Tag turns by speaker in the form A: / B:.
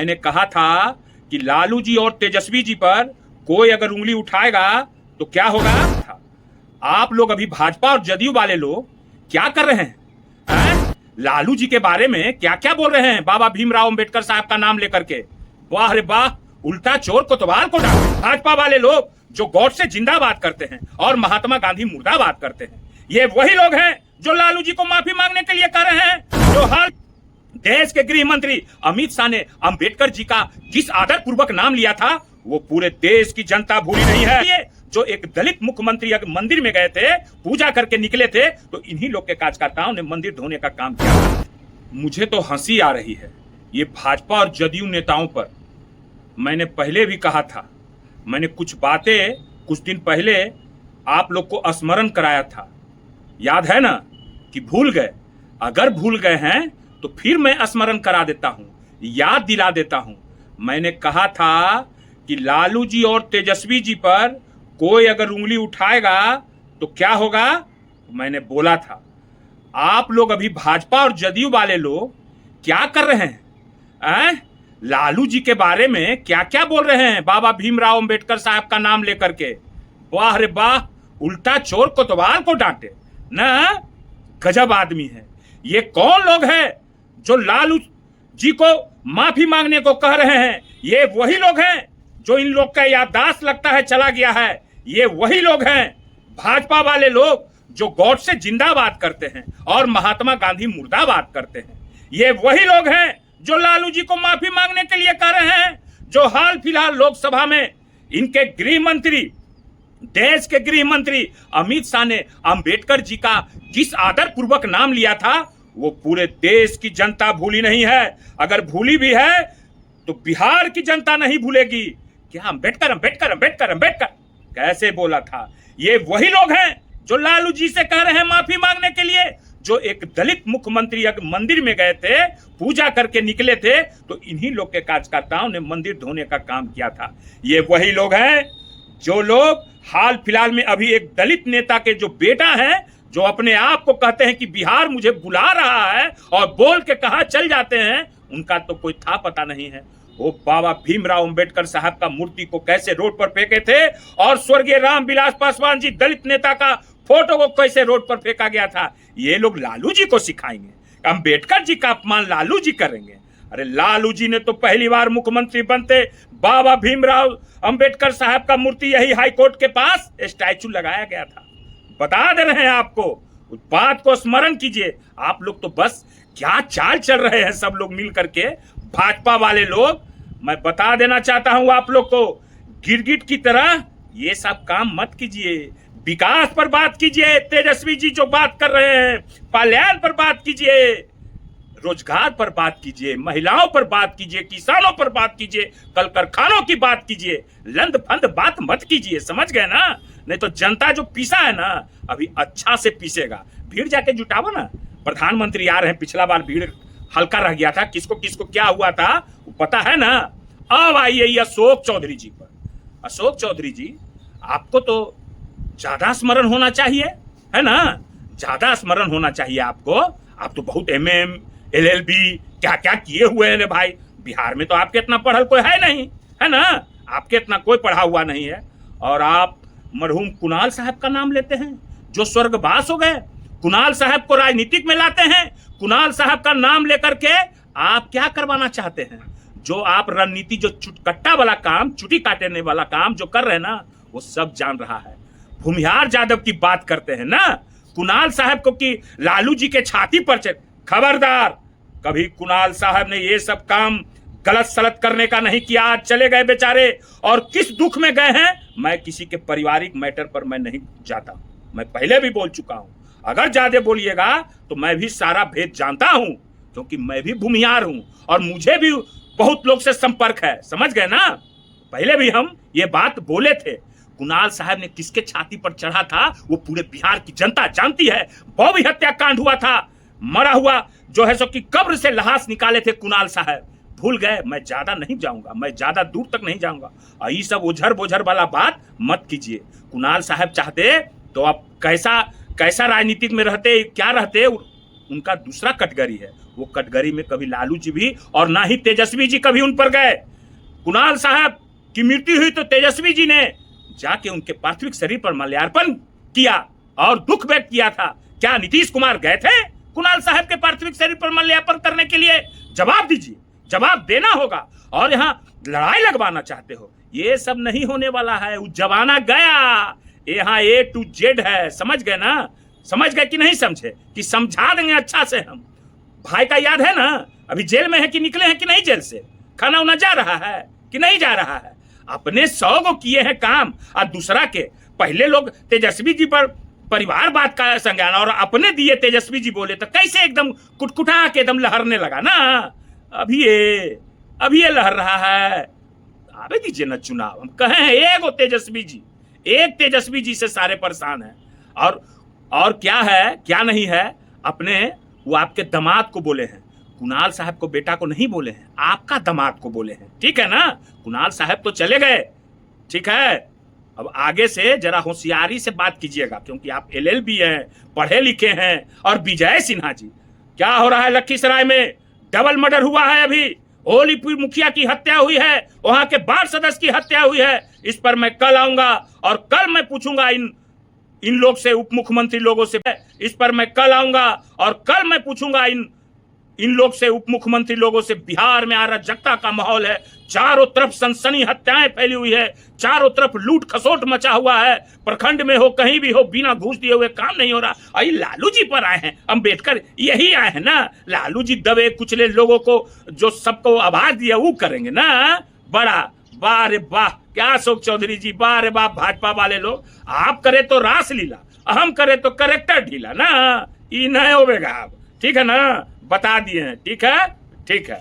A: मैंने कहा था कि लालू जी और तेजस्वी जी पर कोई अगर उंगली उठाएगा तो क्या होगा। आप लोग अभी भाजपा और जदयू वाले लोग क्या कर रहे हैं? लालू जी के बारे में क्या क्या बोल रहे हैं बाबा भीमराव अंबेडकर साहब का नाम लेकर के। वाह रे वाह, उल्टा चोर कोतवाल को डांटे। भाजपा वाले लोग जो गॉड से जिंदाबाद करते हैं और महात्मा गांधी मुर्दाबाद करते हैं, ये वही लोग हैं जो लालू जी को माफी मांगने के लिए कर रहे हैं। जो हाल देश के गृह मंत्री अमित शाह ने अंबेडकर जी का जिस आदर पूर्वक नाम लिया था, वो पूरे देश की जनता भूली नहीं है। ये जो एक दलित मुख्यमंत्री अगर मंदिर में गए थे, पूजा करके निकले थे, तो इन्हीं लोग के कार्यकर्ताओं ने मंदिर ढोने का काम किया। मुझे तो हंसी आ रही है ये भाजपा और जदयू नेताओं पर। मैंने पहले भी कहा था, मैंने कुछ बातें कुछ दिन पहले आप लोग को स्मरण कराया था, याद है ना? कि भूल गए। अगर भूल गए हैं तो फिर मैं स्मरण करा देता हूं, याद दिला देता हूं। मैंने कहा था कि लालू जी और तेजस्वी जी पर कोई अगर उंगली उठाएगा तो क्या होगा। मैंने बोला था। आप लोग अभी भाजपा और जदयू वाले लोग क्या कर रहे हैं? लालू जी के बारे में क्या क्या बोल रहे हैं बाबा भीमराव अंबेडकर साहब का नाम लेकर के। वाह रे वाह, उल्टा चोर कोतवाल को डांटे ना। गजब आदमी है। ये कौन लोग हैं जो लालू जी को माफी मांगने को कह रहे हैं? ये वही लोग हैं जो इन लोग का याददाश्त लगता है चला गया है। ये वही लोग हैं भाजपा वाले लोग जो गॉड से जिंदाबाद करते हैं और महात्मा गांधी मुर्दाबाद करते हैं। ये वही लोग हैं जो लालू जी को माफी मांगने के लिए कह रहे हैं। जो हाल फिलहाल लोकसभा में इनके गृह मंत्री, देश के गृह मंत्री अमित शाह ने अंबेडकर जी का जिस आदर पूर्वक नाम लिया था, वो पूरे देश की जनता भूली नहीं है। अगर भूली भी है तो बिहार की जनता नहीं भूलेगी। क्या अंबेडकर अंबेडकर अंबेडकर अंबेडकर कैसे बोला था? ये वही लोग हैं जो लालू जी से कह रहे हैं माफी मांगने के लिए। जो एक दलित मुख्यमंत्री मंदिर में गए थे, पूजा करके निकले थे, तो इन्हीं लोग के कार्यकर्ताओं ने मंदिर ढोने का काम किया था। ये वही लोग हैं जो लोग हाल फिलहाल में अभी एक दलित नेता के जो बेटा है, जो अपने आप को कहते हैं कि बिहार मुझे बुला रहा है और बोल के कहां चल जाते हैं, उनका तो कोई था पता नहीं है। वो बाबा भीमराव अंबेडकर साहब का मूर्ति को कैसे रोड पर फेंके थे और स्वर्गीय रामविलास पासवान जी दलित नेता का फोटो को कैसे रोड पर फेंका गया था, ये लोग लालू जी को सिखाएंगे। अंबेडकर जी का अपमान लालू जी करेंगे। अरे लालू जी ने तो पहली बार मुख्यमंत्री बनते बाबा भीमराव अंबेडकर साहब का मूर्ति यही हाई कोर्ट के पास स्टैचू लगाया गया था। बता दे रहे हैं आपको, उस बात को स्मरण कीजिए। आप लोग तो बस क्या चाल चल रहे हैं सब लोग मिल करके, भाजपा वाले लोग। मैं बता देना चाहता हूं आप लोग को, गिरगिट की तरह ये सब काम मत कीजिए। विकास पर बात कीजिए। तेजस्वी जी जो बात कर रहे हैं, कल्याण पर बात कीजिए, रोजगार पर बात कीजिए, महिलाओं पर बात कीजिए, किसानों पर बात कीजिए, कल कारखानों की बात कीजिए। लंद फंद बात मत कीजिए, समझ गए ना? नहीं तो जनता जो पीसा है ना, अभी अच्छा से पीसेगा। भीड़ जाके जुटाओ ना। प्रधानमंत्री आ रहे हैं, पिछला बार भीड़ हल्का रह गया था, किसको किसको क्या हुआ था वो पता है ना। अब आइए अशोक चौधरी जी पर। अशोक चौधरी जी, आपको तो ज्यादा स्मरण होना चाहिए, है ना? ज्यादा स्मरण होना चाहिए आपको। आप तो बहुत MM LLB क्या क्या किए हुए हैं भाई। बिहार में तो आपके इतना पढ़ल कोई है नहीं, है ना? आपके इतना कोई पढ़ा हुआ नहीं है। और आप मरहूम कुणाल साहब का नाम लेते हैं जो स्वर्गवास हो गए। कुणाल साहब को राजनीतिक में लाते हैं। कुणाल साहब का नाम लेकर के आप क्या करवाना चाहते हैं? जो आप रणनीति, जो चुटकट्टा वाला काम, चुटी काटने वाला काम जो कर रहे हैं ना, वो सब जान रहा है। भूमिहार यादव की बात करते हैं ना कुणाल साहब को कि लालू जी के छाती पर खबरदार, कभी कुणाल साहब ने ये सब काम गलत सलत करने का नहीं किया। आज चले गए बेचारे, और किस दुख में गए हैं। मैं किसी के पारिवारिक मैटर पर मैं नहीं जाता। मैं पहले भी बोल चुका हूं, अगर ज्यादा बोलिएगा तो मैं भी सारा भेद जानता हूं, क्योंकि मैं भी भूमिहार हूं और मुझे भी बहुत लोग से संपर्क है, समझ गए ना? पहले भी हम ये बात बोले थे। कुणाल साहब ने किसके छाती पर चढ़ा था वो पूरे बिहार की जनता जानती है। बॉबी हत्याकांड हुआ था, मरा हुआ जो है सो कि कब्र से लाश निकाले थे कुणाल साहब। भूल गए? मैं ज्यादा नहीं जाऊंगा, मैं ज्यादा दूर तक नहीं जाऊंगा। ये सब उझर बोझर वाला बात मत कीजिए। कुणाल साहब चाहते तो आप कैसा कैसा राजनीतिक में रहते, क्या रहते, उनका दूसरा कैटेगरी है। वो कैटेगरी में कभी लालू जी भी और ना ही तेजस्वी जी कभी उन पर गए। कुणाल साहब की मृत्यु हुई तो तेजस्वी जी ने जाके उनके पार्थिव शरीर पर माल्यार्पण किया और दुख व्यक्त किया था। क्या नीतीश कुमार गए थे कुणाल साहब के पार्थिव शरीर पर माल्यार्पण करने के लिए? जवाब दीजिए, जवाब देना होगा। और यहाँ लड़ाई लगवाना चाहते हो, ये सब नहीं होने वाला है। वो जमाना गया, यहाँ A to Z है। समझ गए ना? समझ गए कि नहीं समझे? कि समझा देंगे अच्छा से हम। भाई का याद है ना, अभी जेल में है कि निकले हैं कि नहीं जेल से? खाना उना जा रहा है कि नहीं जा रहा है? अपने 100 को किए हैं काम और दूसरा के। पहले लोग तेजस्वी जी पर परिवार बात का संज्ञान और अपने दिए तेजस्वी जी बोले तो कैसे एकदम कुटकुटा के एकदम लहरने लगा ना। अभी ये लहर रहा है। आवे दीजिए ना चुनाव। हम कहे हैं एक तेजस्वी जी से सारे परेशान हैं। और क्या है क्या नहीं है, अपने वो आपके दामाद को बोले हैं। कुणाल साहब को बेटा को नहीं बोले हैं, आपका दामाद को बोले हैं। ठीक है ना? कुणाल साहब तो चले गए, ठीक है। अब आगे से जरा होशियारी से बात कीजिएगा, क्योंकि आप LLB हैं, पढ़े लिखे हैं। और विजय सिन्हा जी, क्या हो रहा है लखीसराय में? डबल मर्डर हुआ है। अभी होलीपुर मुखिया की हत्या हुई है, वहां के वार्ड सदस्य की हत्या हुई है। इस पर मैं कल आऊंगा और कल मैं पूछूंगा इन लोग से, उप मुख्यमंत्री लोगों से। इस पर मैं कल आऊंगा और कल मैं पूछूंगा इन लोग से, उप मुख्यमंत्री लोगों से। बिहार में अराजकता का माहौल है, चारों तरफ सनसनी हत्याएं फैली हुई है, चारों तरफ लूट खसोट मचा हुआ है। प्रखंड में हो, कहीं भी हो, बिना घूस दिए हुए काम नहीं हो रहा। और ये लालू जी पर आए हैं, अम्बेडकर यही आए हैं ना। लालू जी दबे कुचले लोगों को जो सबको आवाज दिया वो करेंगे ना। बड़ा वाह रे वाह, क्या अशोक चौधरी जी, वाह रे वाह। भाजपा वाले लोग, आप करे तो रासलीला, हम करे तो करेक्टर ढीला ना। ये नहीं होगा। आप ठीक है ना? बता दिए हैं। ठीक है, ठीक है।